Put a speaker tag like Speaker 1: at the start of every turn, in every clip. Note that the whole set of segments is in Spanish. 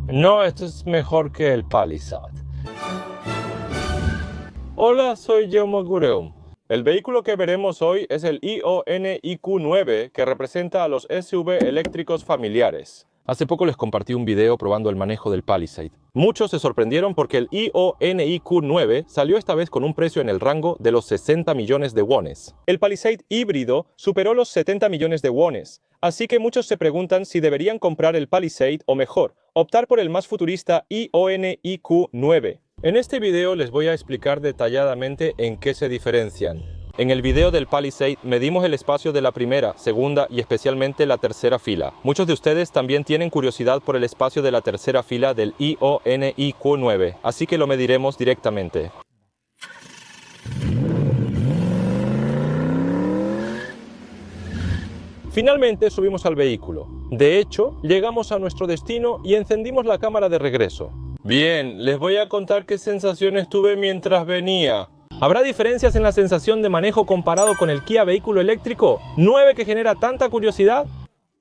Speaker 1: No, esto es mejor que el Palisade. Hola, soy Jaume Gureum. El vehículo que veremos hoy es el IONIQ9, que representa a los SUV eléctricos familiares. Hace poco les compartí un video probando el manejo del Palisade. Muchos se sorprendieron porque el IONIQ9 salió esta vez con un precio en el rango de los 60 millones de wones. El Palisade híbrido superó los 70 millones de wones, así que muchos se preguntan si deberían comprar el Palisade o mejor, optar por el más futurista IONIQ9. En este video les voy a explicar detalladamente en qué se diferencian. En el video del Palisade medimos el espacio de la primera, segunda y especialmente la tercera fila. Muchos de ustedes también tienen curiosidad por el espacio de la tercera fila del IONIQ9, así que lo mediremos directamente. Finalmente subimos al vehículo. De hecho, llegamos a nuestro destino y encendimos la cámara de regreso. Bien, les voy a contar qué sensaciones tuve mientras venía. ¿Habrá diferencias en la sensación de manejo comparado con el Kia vehículo eléctrico 9 que genera tanta curiosidad?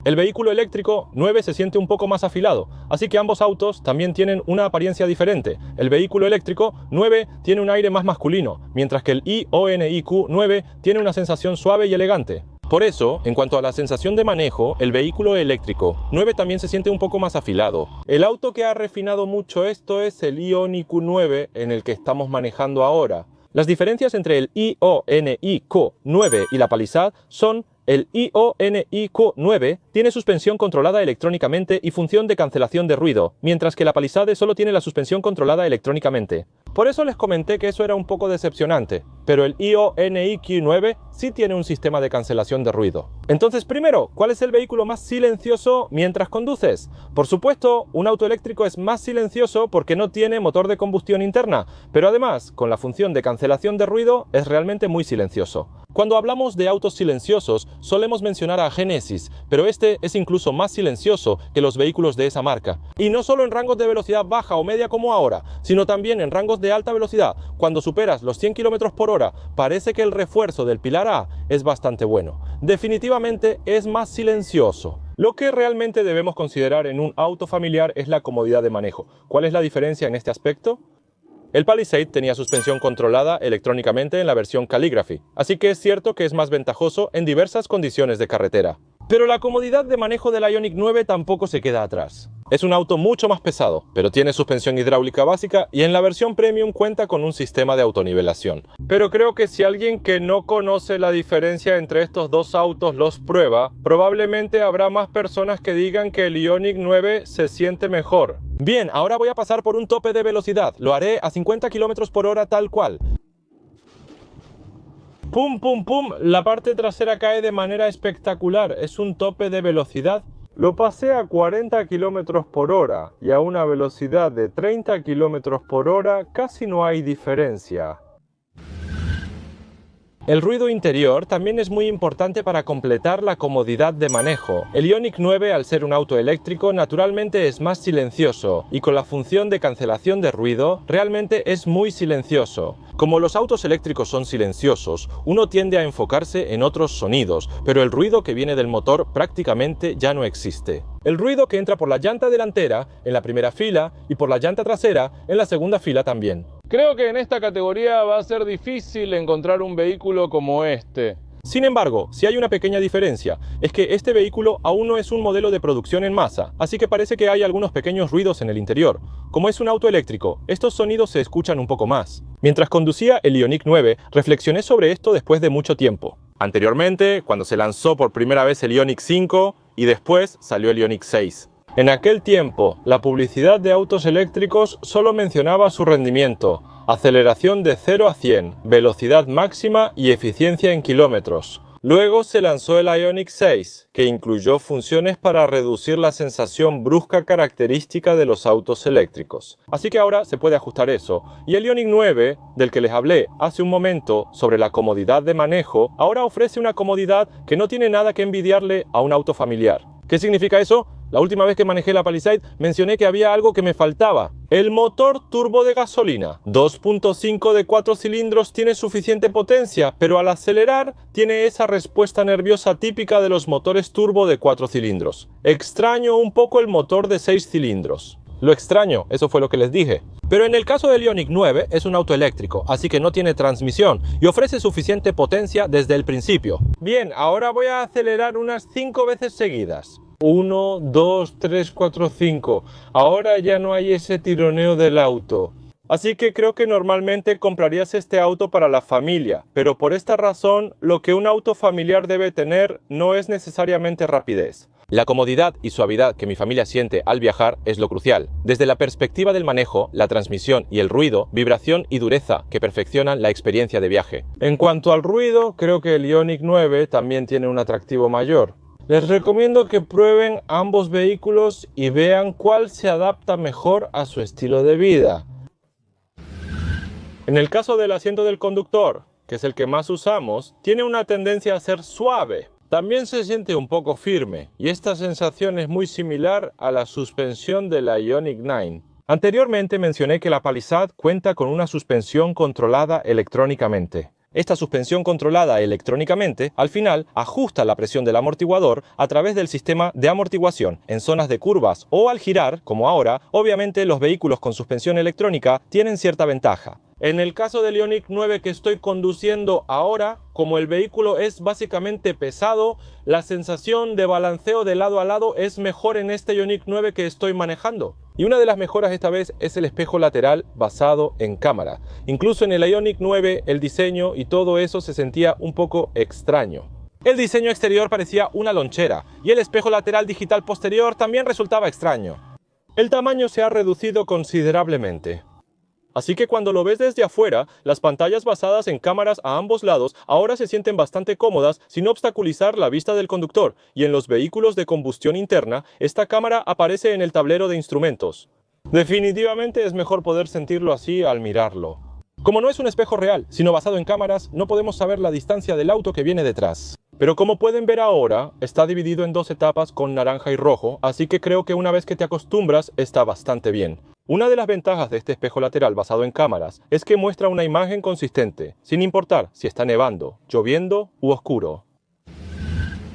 Speaker 1: El vehículo eléctrico 9 se siente un poco más afilado, así que ambos autos también tienen una apariencia diferente. El vehículo eléctrico 9 tiene un aire más masculino, mientras que el IONIQ 9 tiene una sensación suave y elegante. Por eso, en cuanto a la sensación de manejo, el vehículo eléctrico 9 también se siente un poco más afilado. El auto que ha refinado mucho esto es el IONIQ 9 en el que estamos manejando ahora. Las diferencias entre el IONIQ 9 y la Palisade son: el IONIQ 9 tiene suspensión controlada electrónicamente y función de cancelación de ruido, mientras que la Palisade solo tiene la suspensión controlada electrónicamente. Por eso les comenté que eso era un poco decepcionante, pero el IONIQ 9 sí tiene un sistema de cancelación de ruido. Entonces, primero, ¿cuál es el vehículo más silencioso mientras conduces? Por supuesto, un auto eléctrico es más silencioso porque no tiene motor de combustión interna, pero además, con la función de cancelación de ruido, es realmente muy silencioso. Cuando hablamos de autos silenciosos, solemos mencionar a Genesis, pero este es incluso más silencioso que los vehículos de esa marca. Y no solo en rangos de velocidad baja o media como ahora, sino también en rangos de alta velocidad. Cuando superas los 100 km por hora, parece que el refuerzo del pilar A es bastante bueno. Definitivamente es más silencioso. Lo que realmente debemos considerar en un auto familiar es la comodidad de manejo. ¿Cuál es la diferencia en este aspecto? El Palisade tenía suspensión controlada electrónicamente en la versión Calligraphy, así que es cierto que es más ventajoso en diversas condiciones de carretera. Pero la comodidad de manejo del Ioniq 9 tampoco se queda atrás. Es un auto mucho más pesado, pero tiene suspensión hidráulica básica y en la versión Premium cuenta con un sistema de autonivelación. Pero creo que si alguien que no conoce la diferencia entre estos dos autos los prueba, probablemente habrá más personas que digan que el Ioniq 9 se siente mejor. Bien, ahora voy a pasar por un tope de velocidad. Lo haré a 50 km por hora tal cual. ¡Pum, pum, pum! La parte trasera cae de manera espectacular. Es un tope de velocidad. Lo pasé a 40 km por hora y a una velocidad de 30 km por hora casi no hay diferencia. El ruido interior también es muy importante para completar la comodidad de manejo. El Ioniq 9, al ser un auto eléctrico, naturalmente es más silencioso y con la función de cancelación de ruido, realmente es muy silencioso. Como los autos eléctricos son silenciosos, uno tiende a enfocarse en otros sonidos, pero el ruido que viene del motor prácticamente ya no existe. El ruido que entra por la llanta delantera en la primera fila y por la llanta trasera en la segunda fila también. Creo que en esta categoría va a ser difícil encontrar un vehículo como este. Sin embargo, si hay una pequeña diferencia, es que este vehículo aún no es un modelo de producción en masa, así que parece que hay algunos pequeños ruidos en el interior. Como es un auto eléctrico, estos sonidos se escuchan un poco más. Mientras conducía el Ioniq 9, reflexioné sobre esto después de mucho tiempo. Anteriormente, cuando se lanzó por primera vez el Ioniq 5 y después salió el Ioniq 6. En aquel tiempo, la publicidad de autos eléctricos solo mencionaba su rendimiento, aceleración de 0 a 100, velocidad máxima y eficiencia en kilómetros. Luego se lanzó el Ioniq 6, que incluyó funciones para reducir la sensación brusca característica de los autos eléctricos. Así que ahora se puede ajustar eso. Y el Ioniq 9, del que les hablé hace un momento sobre la comodidad de manejo, ahora ofrece una comodidad que no tiene nada que envidiarle a un auto familiar. ¿Qué significa eso? La última vez que manejé la Palisade mencioné que había algo que me faltaba. El motor turbo de gasolina. 2.5 de 4 cilindros tiene suficiente potencia, pero al acelerar tiene esa respuesta nerviosa típica de los motores turbo de 4 cilindros. Extraño un poco el motor de 6 cilindros. Lo extraño, eso fue lo que les dije. Pero en el caso del Ioniq 9 es un auto eléctrico, así que no tiene transmisión y ofrece suficiente potencia desde el principio. Bien, ahora voy a acelerar unas 5 veces seguidas. 1, 2, 3, 4, 5. Ahora ya no hay ese tironeo del auto. Así que creo que normalmente comprarías este auto para la familia, pero por esta razón lo que un auto familiar debe tener no es necesariamente rapidez. La comodidad y suavidad que mi familia siente al viajar es lo crucial. Desde la perspectiva del manejo, la transmisión y el ruido, vibración y dureza que perfeccionan la experiencia de viaje. En cuanto al ruido, creo que el Ioniq 9 también tiene un atractivo mayor. Les recomiendo que prueben ambos vehículos y vean cuál se adapta mejor a su estilo de vida. En el caso del asiento del conductor, que es el que más usamos, tiene una tendencia a ser suave. También se siente un poco firme, y esta sensación es muy similar a la suspensión de la Ioniq 9. Anteriormente mencioné que la Palisade cuenta con una suspensión controlada electrónicamente. Esta suspensión controlada electrónicamente, al final, ajusta la presión del amortiguador a través del sistema de amortiguación en zonas de curvas o al girar, como ahora. Obviamente los vehículos con suspensión electrónica tienen cierta ventaja. En el caso del Ioniq 9 que estoy conduciendo ahora, como el vehículo es básicamente pesado, la sensación de balanceo de lado a lado es mejor en este Ioniq 9 que estoy manejando. Y una de las mejoras esta vez es el espejo lateral basado en cámara. Incluso en el Ioniq 9 el diseño y todo eso se sentía un poco extraño. El diseño exterior parecía una lonchera y el espejo lateral digital posterior también resultaba extraño. El tamaño se ha reducido considerablemente. Así que cuando lo ves desde afuera, las pantallas basadas en cámaras a ambos lados ahora se sienten bastante cómodas sin obstaculizar la vista del conductor, y en los vehículos de combustión interna, esta cámara aparece en el tablero de instrumentos. Definitivamente es mejor poder sentirlo así al mirarlo. Como no es un espejo real, sino basado en cámaras, no podemos saber la distancia del auto que viene detrás. Pero como pueden ver ahora, está dividido en 2 etapas con naranja y rojo, así que creo que una vez que te acostumbras, está bastante bien. Una de las ventajas de este espejo lateral basado en cámaras es que muestra una imagen consistente, sin importar si está nevando, lloviendo u oscuro.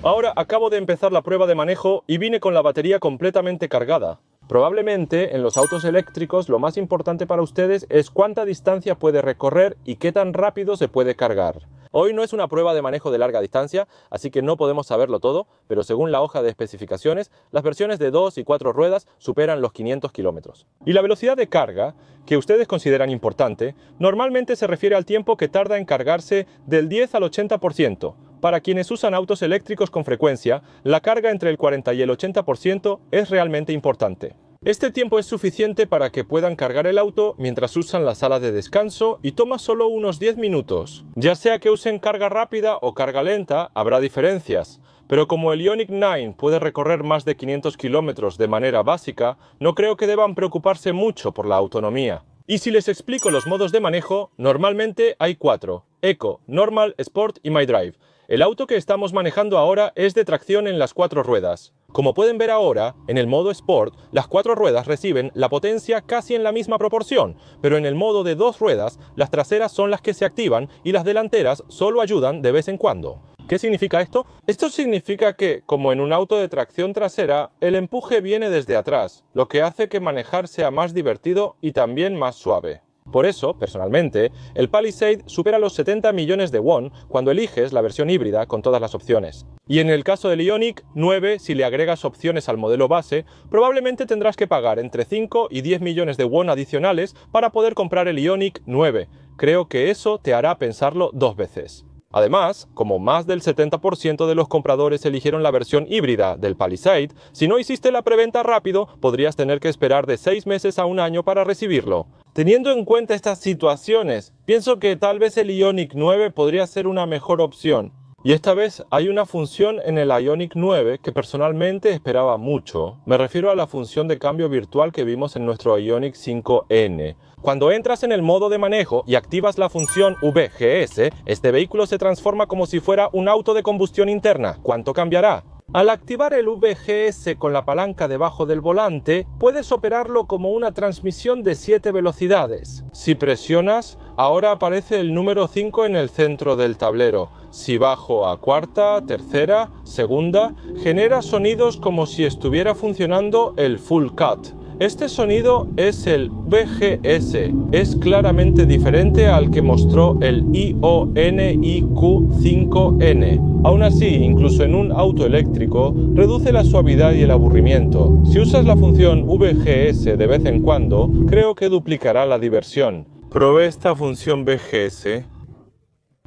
Speaker 1: Ahora acabo de empezar la prueba de manejo y vine con la batería completamente cargada. Probablemente en los autos eléctricos lo más importante para ustedes es cuánta distancia puede recorrer y qué tan rápido se puede cargar. Hoy no es una prueba de manejo de larga distancia, así que no podemos saberlo todo, pero según la hoja de especificaciones, las versiones de 2 y 4 ruedas superan los 500 kilómetros. Y la velocidad de carga, que ustedes consideran importante, normalmente se refiere al tiempo que tarda en cargarse del 10 al 80%. Para quienes usan autos eléctricos con frecuencia, la carga entre el 40 y el 80% es realmente importante. Este tiempo es suficiente para que puedan cargar el auto mientras usan la sala de descanso y toma solo unos 10 minutos. Ya sea que usen carga rápida o carga lenta, habrá diferencias. Pero como el Ioniq 9 puede recorrer más de 500 kilómetros de manera básica, no creo que deban preocuparse mucho por la autonomía. Y si les explico los modos de manejo, normalmente hay 4: Eco, Normal, Sport y My Drive. El auto que estamos manejando ahora es de tracción en las 4 ruedas. Como pueden ver ahora, en el modo Sport, las 4 ruedas reciben la potencia casi en la misma proporción, pero en el modo de 2 ruedas, las traseras son las que se activan y las delanteras solo ayudan de vez en cuando. ¿Qué significa esto? Esto significa que, como en un auto de tracción trasera, el empuje viene desde atrás, lo que hace que manejar sea más divertido y también más suave. Por eso, personalmente, el Palisade supera los 70 millones de won cuando eliges la versión híbrida con todas las opciones. Y en el caso del Ioniq 9, si le agregas opciones al modelo base, probablemente tendrás que pagar entre 5 y 10 millones de won adicionales para poder comprar el Ioniq 9. Creo que eso te hará pensarlo 2 veces. Además, como más del 70% de los compradores eligieron la versión híbrida del Palisade, si no hiciste la preventa rápido, podrías tener que esperar de 6 meses a 1 año para recibirlo. Teniendo en cuenta estas situaciones, pienso que tal vez el Ioniq 9 podría ser una mejor opción. Y esta vez hay una función en el Ioniq 9 que personalmente esperaba mucho. Me refiero a la función de cambio virtual que vimos en nuestro Ioniq 5N. Cuando entras en el modo de manejo y activas la función VGS, este vehículo se transforma como si fuera un auto de combustión interna. ¿Cuánto cambiará? Al activar el VGS con la palanca debajo del volante, puedes operarlo como una transmisión de 7 velocidades. Si presionas, ahora aparece el número 5 en el centro del tablero. Si bajo a cuarta, tercera, segunda, genera sonidos como si estuviera funcionando el Full Cut. Este sonido es el VGS, es claramente diferente al que mostró el IONIQ5N. Aún así, incluso en un auto eléctrico, reduce la suavidad y el aburrimiento. Si usas la función VGS de vez en cuando, creo que duplicará la diversión. Probé esta función VGS.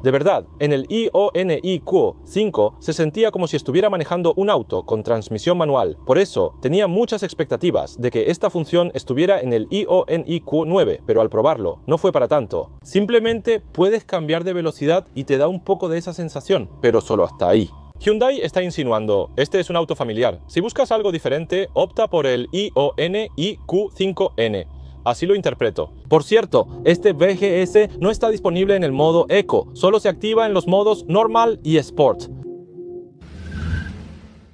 Speaker 1: De verdad, en el IONIQ5 se sentía como si estuviera manejando un auto con transmisión manual. Por eso, tenía muchas expectativas de que esta función estuviera en el IONIQ9, pero al probarlo, no fue para tanto. Simplemente puedes cambiar de velocidad y te da un poco de esa sensación, pero solo hasta ahí. Hyundai está insinuando, este es un auto familiar. Si buscas algo diferente, opta por el IONIQ5N. Así lo interpreto. Por cierto, este VGS no está disponible en el modo Eco, solo se activa en los modos Normal y Sport.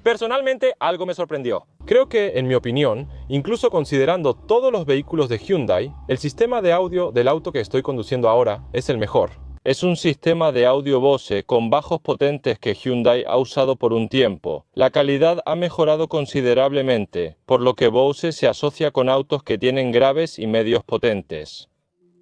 Speaker 1: Personalmente, algo me sorprendió. Creo que, en mi opinión, incluso considerando todos los vehículos de Hyundai, el sistema de audio del auto que estoy conduciendo ahora es el mejor. Es un sistema de audio Bose con bajos potentes que Hyundai ha usado por un tiempo. La calidad ha mejorado considerablemente, por lo que Bose se asocia con autos que tienen graves y medios potentes.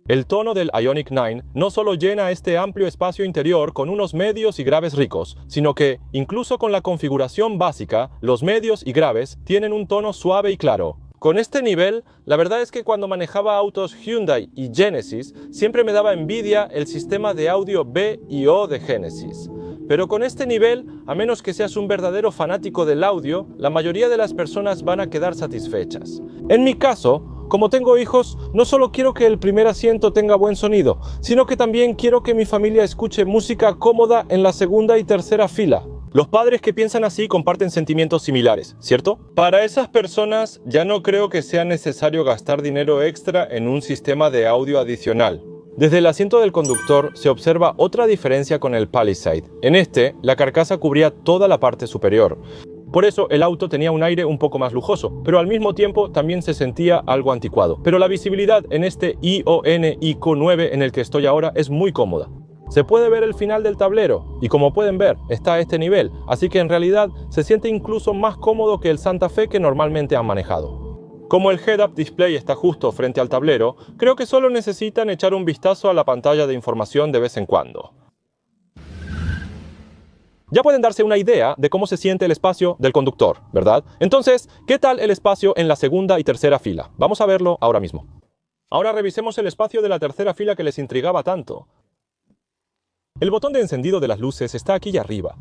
Speaker 1: El tono del Ioniq 9 no solo llena este amplio espacio interior con unos medios y graves ricos, sino que, incluso con la configuración básica, los medios y graves tienen un tono suave y claro. Con este nivel, la verdad es que cuando manejaba autos Hyundai y Genesis, siempre me daba envidia el sistema de audio B y O de Genesis. Pero con este nivel, a menos que seas un verdadero fanático del audio, la mayoría de las personas van a quedar satisfechas. En mi caso, como tengo hijos, no solo quiero que el primer asiento tenga buen sonido, sino que también quiero que mi familia escuche música cómoda en la segunda y tercera fila. Los padres que piensan así comparten sentimientos similares, ¿cierto? Para esas personas ya no creo que sea necesario gastar dinero extra en un sistema de audio adicional. Desde el asiento del conductor se observa otra diferencia con el Palisade. En este, la carcasa cubría toda la parte superior. Por eso el auto tenía un aire un poco más lujoso, pero al mismo tiempo también se sentía algo anticuado. Pero la visibilidad en este IONIQ9 en el que estoy ahora es muy cómoda. Se puede ver el final del tablero y como pueden ver está a este nivel, así que en realidad se siente incluso más cómodo que el Santa Fe que normalmente han manejado. Como el Head-Up Display está justo frente al tablero, creo que solo necesitan echar un vistazo a la pantalla de información de vez en cuando. Ya pueden darse una idea de cómo se siente el espacio del conductor, ¿verdad? Entonces, ¿qué tal el espacio en la segunda y tercera fila? Vamos a verlo ahora mismo. Ahora revisemos el espacio de la tercera fila que les intrigaba tanto. El botón de encendido de las luces está aquí arriba.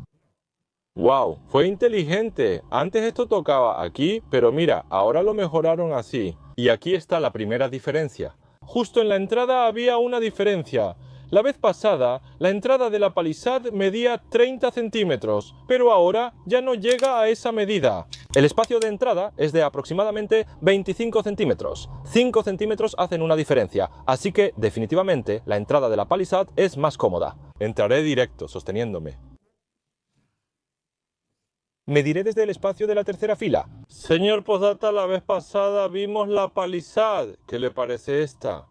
Speaker 1: ¡Wow! Fue inteligente. Antes esto tocaba aquí, pero mira, ahora lo mejoraron así. Y aquí está la primera diferencia. Justo en la entrada había una diferencia. La vez pasada, la entrada de la Palisade medía 30 centímetros, pero ahora ya no llega a esa medida. El espacio de entrada es de aproximadamente 25 centímetros. 5 centímetros hacen una diferencia, así que definitivamente la entrada de la Palisade es más cómoda. Entraré directo, sosteniéndome. Mediré desde el espacio de la tercera fila. Señor Postdata, la vez pasada vimos la Palisade. ¿Qué le parece esta?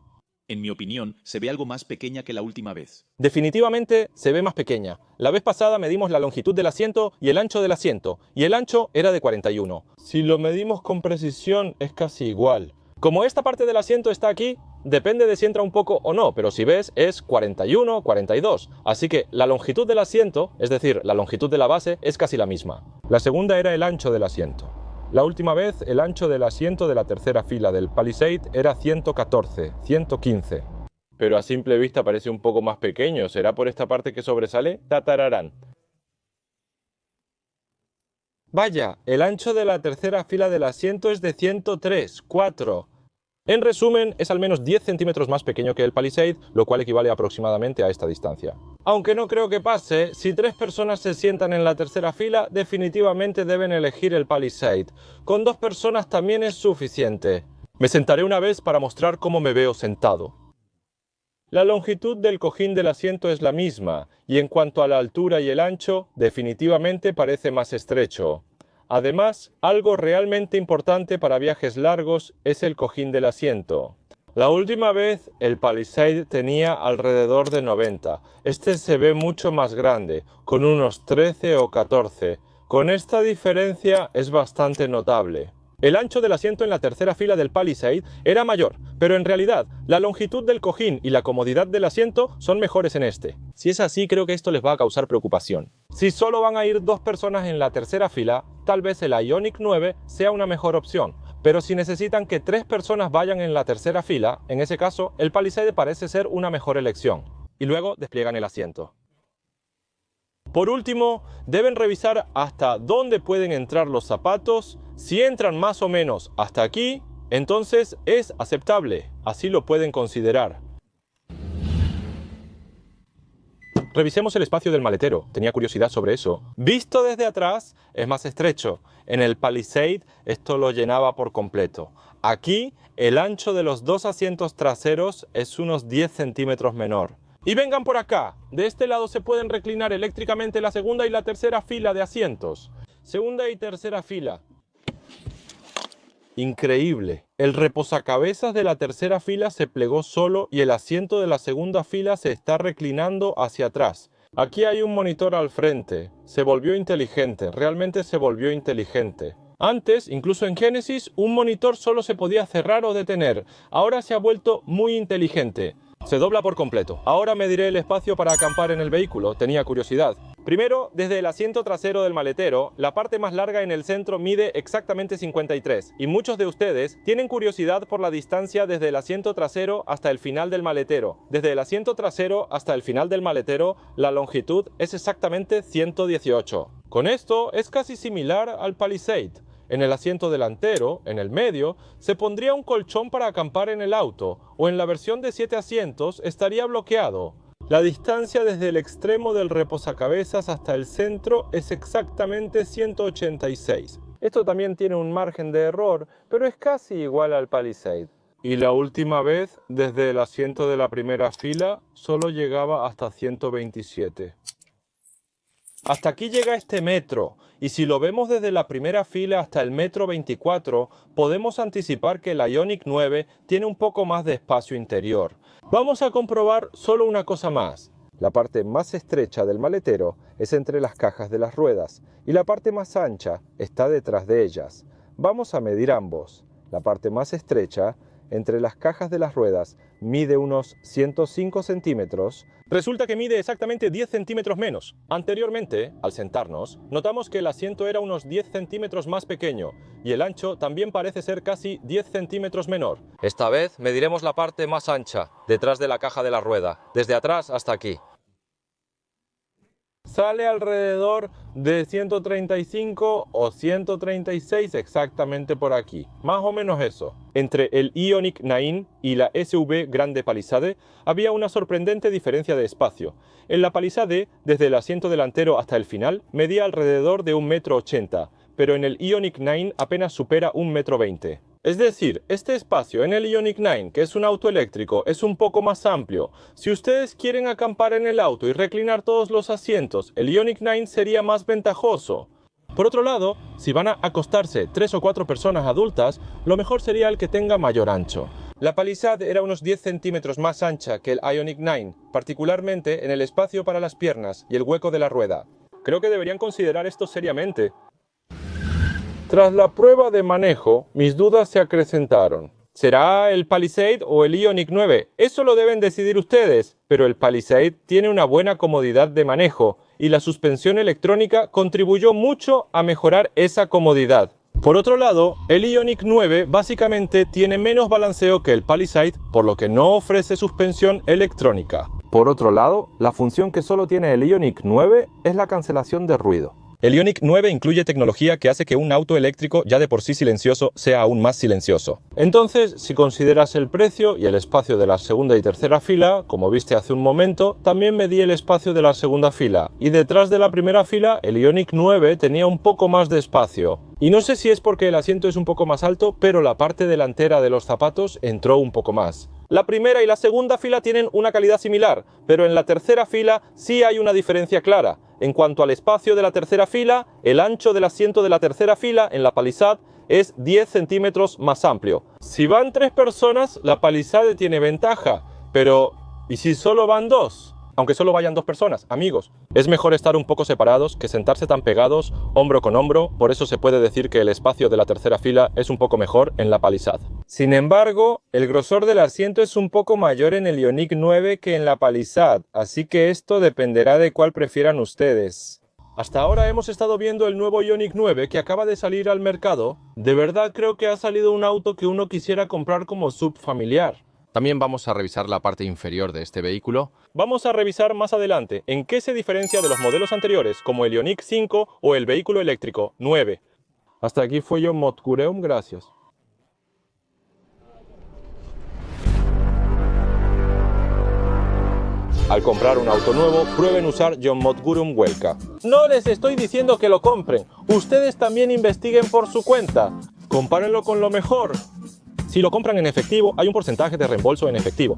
Speaker 2: En mi opinión, se ve algo más pequeña que la última vez.
Speaker 1: Definitivamente se ve más pequeña. La vez pasada medimos la longitud del asiento y el ancho del asiento, y el ancho era de 41. Si lo medimos con precisión es casi igual. Como esta parte del asiento está aquí, depende de si entra un poco o no, pero si ves es 41, 42. Así que la longitud del asiento, es decir, la longitud de la base, es casi la misma. La segunda era el ancho del asiento. La última vez, el ancho del asiento de la tercera fila del Palisade era 114, 115. Pero a simple vista parece un poco más pequeño. ¿Será por esta parte que sobresale? Tatararán. Vaya, el ancho de la tercera fila del asiento es de 103, 4. En resumen, es al menos 10 centímetros más pequeño que el Palisade, lo cual equivale aproximadamente a esta distancia. Aunque no creo que pase, si 3 personas se sientan en la tercera fila, definitivamente deben elegir el Palisade. Con 2 personas también es suficiente. Me sentaré una vez para mostrar cómo me veo sentado. La longitud del cojín del asiento es la misma, y en cuanto a la altura y el ancho, definitivamente parece más estrecho. Además, algo realmente importante para viajes largos es el cojín del asiento. La última vez el Palisade tenía alrededor de 90. Este se ve mucho más grande, con unos 13 o 14. Con esta diferencia es bastante notable. El ancho del asiento en la tercera fila del Palisade era mayor, pero en realidad la longitud del cojín y la comodidad del asiento son mejores en este. Si es así, creo que esto les va a causar preocupación. Si solo van a ir 2 personas en la tercera fila, tal vez el Ioniq 9 sea una mejor opción. Pero si necesitan que 3 personas vayan en la tercera fila, en ese caso, el Palisade parece ser una mejor elección. Y luego despliegan el asiento. Por último, deben revisar hasta dónde pueden entrar los zapatos. Si entran más o menos hasta aquí, entonces es aceptable. Así lo pueden considerar. Revisemos el espacio del maletero. Tenía curiosidad sobre eso. Visto desde atrás, es más estrecho. En el Palisade esto lo llenaba por completo. Aquí, el ancho de los 2 asientos traseros es unos 10 centímetros menor. Y vengan por acá. De este lado se pueden reclinar eléctricamente la segunda y la tercera fila de asientos. Segunda y tercera fila. Increíble. El reposacabezas de la tercera fila se plegó solo y el asiento de la segunda fila se está reclinando hacia atrás. Aquí hay un monitor al frente. Se volvió inteligente. Realmente se volvió inteligente. Antes, incluso en Genesis, un monitor solo se podía cerrar o detener. Ahora se ha vuelto muy inteligente. Se dobla por completo. Ahora mediré el espacio para acampar en el vehículo. Tenía curiosidad. Primero, desde el asiento trasero del maletero, la parte más larga en el centro mide exactamente 53. Y muchos de ustedes tienen curiosidad por la distancia desde el asiento trasero hasta el final del maletero. Desde el asiento trasero hasta el final del maletero, la longitud es exactamente 118. Con esto es casi similar al Palisade. En el asiento delantero, en el medio, se pondría un colchón para acampar en el auto, o en la versión de 7 asientos estaría bloqueado. La distancia desde el extremo del reposacabezas hasta el centro es exactamente 186. Esto también tiene un margen de error, pero es casi igual al Palisade. Y la última vez, desde el asiento de la primera fila, solo llegaba hasta 127. Hasta aquí llega este metro, y si lo vemos desde la primera fila hasta el metro 24, podemos anticipar que el Ioniq 9 tiene un poco más de espacio interior. Vamos a comprobar solo una cosa más. La parte más estrecha del maletero es entre las cajas de las ruedas, y la parte más ancha está detrás de ellas. Vamos a medir ambos. La parte más estrecha, entre las cajas de las ruedas, mide unos 105 centímetros. Resulta que mide exactamente 10 centímetros menos. Anteriormente, al sentarnos, notamos que el asiento era unos 10 centímetros más pequeño y el ancho también parece ser casi 10 centímetros menor. Esta vez mediremos la parte más ancha, detrás de la caja de la rueda, desde atrás hasta aquí. Sale alrededor de 135 o 136 exactamente por aquí, más o menos eso. Entre el Ioniq 9 y la SUV Grande Palisade había una sorprendente diferencia de espacio. En la Palisade, desde el asiento delantero hasta el final, medía alrededor de 1,80 m, pero en el Ioniq 9 apenas supera 1,20 m. Es decir, este espacio en el Ioniq 9, que es un auto eléctrico, es un poco más amplio. Si ustedes quieren acampar en el auto y reclinar todos los asientos, el Ioniq 9 sería más ventajoso. Por otro lado, si van a acostarse 3 o 4 personas adultas, lo mejor sería el que tenga mayor ancho. La Palisade era unos 10 centímetros más ancha que el Ioniq 9, particularmente en el espacio para las piernas y el hueco de la rueda. Creo que deberían considerar esto seriamente. Tras la prueba de manejo, mis dudas se acrecentaron. ¿Será el Palisade o el Ioniq 9? Eso lo deben decidir ustedes, pero el Palisade tiene una buena comodidad de manejo y la suspensión electrónica contribuyó mucho a mejorar esa comodidad. Por otro lado, el Ioniq 9 básicamente tiene menos balanceo que el Palisade, por lo que no ofrece suspensión electrónica. Por otro lado, la función que solo tiene el Ioniq 9 es la cancelación de ruido. El Ioniq 9 incluye tecnología que hace que un auto eléctrico ya de por sí silencioso sea aún más silencioso. Entonces, si consideras el precio y el espacio de la segunda y tercera fila, como viste hace un momento, también medí el espacio de la segunda fila. Y detrás de la primera fila, el Ioniq 9 tenía un poco más de espacio. Y no sé si es porque el asiento es un poco más alto, pero la parte delantera de los zapatos entró un poco más. La primera y la segunda fila tienen una calidad similar, pero en la tercera fila sí hay una diferencia clara. En cuanto al espacio de la tercera fila, el ancho del asiento de la tercera fila en la Palisade es 10 centímetros más amplio. Si van 3 personas, la Palisade tiene ventaja, pero ¿y si solo van 2? aunque solo vayan 2 personas, amigos. Es mejor estar un poco separados que sentarse tan pegados, hombro con hombro, por eso se puede decir que el espacio de la tercera fila es un poco mejor en la Palisade. Sin embargo, el grosor del asiento es un poco mayor en el Ioniq 9 que en la Palisade, así que esto dependerá de cuál prefieran ustedes. Hasta ahora hemos estado viendo el nuevo Ioniq 9 que acaba de salir al mercado. De verdad creo que ha salido un auto que uno quisiera comprar como subfamiliar.
Speaker 3: También vamos a revisar la parte inferior de este vehículo.
Speaker 1: Vamos a revisar más adelante en qué se diferencia de los modelos anteriores como el Ioniq 5 o el vehículo eléctrico 9. Hasta aquí fue John Modgureum, gracias. Al comprar un auto nuevo, prueben usar John Modgureum Welka. No les estoy diciendo que lo compren, ustedes también investiguen por su cuenta. Compárenlo con lo mejor. Si lo compran en efectivo, hay un porcentaje de reembolso en efectivo.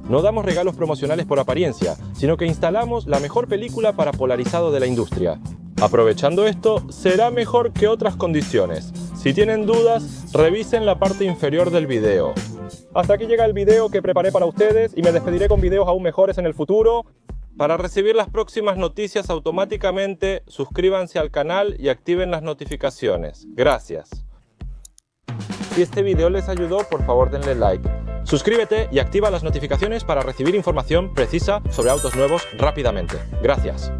Speaker 1: No damos regalos promocionales por apariencia, sino que instalamos la mejor película para polarizado de la industria. Aprovechando esto, será mejor que otras condiciones. Si tienen dudas, revisen la parte inferior del video. Hasta aquí llega el video que preparé para ustedes y me despediré con videos aún mejores en el futuro. Para recibir las próximas noticias automáticamente, suscríbanse al canal y activen las notificaciones. Gracias. Si este video les ayudó, por favor denle like. Suscríbete y activa las notificaciones para recibir información precisa sobre autos nuevos rápidamente. Gracias.